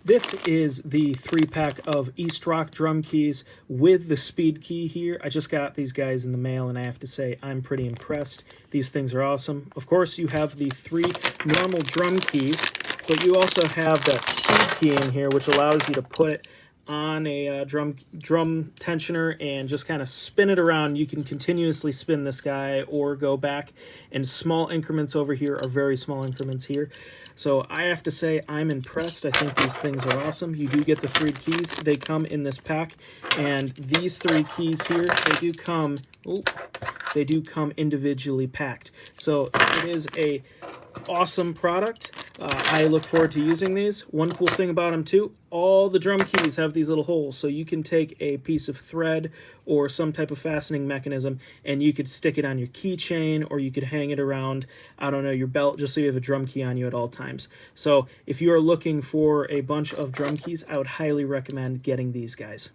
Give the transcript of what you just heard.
This is the 3-pack of EastRock Drum Keys with the speed key here. I just got these guys in the mail, and I have to say I'm pretty impressed. These things are awesome. Of course, you have the 3 normal drum keys, but you also have that speed key in here, which allows you to put it on a drum tensioner and just kind of spin it around. You can continuously spin this guy or go back in small increments over here, or very small increments here. So I have to say I'm impressed. I think these things are awesome. You do get the 3 keys. They come in this pack, and these 3 keys here, they do come individually packed. So it is a awesome product. I look forward to using these. One cool thing about them too, all the drum keys have these little holes, so you can take a piece of thread or some type of fastening mechanism and you could stick it on your keychain, or you could hang it around, I don't know, your belt, just so you have a drum key on you at all times. So if you are looking for a bunch of drum keys, I would highly recommend getting these guys.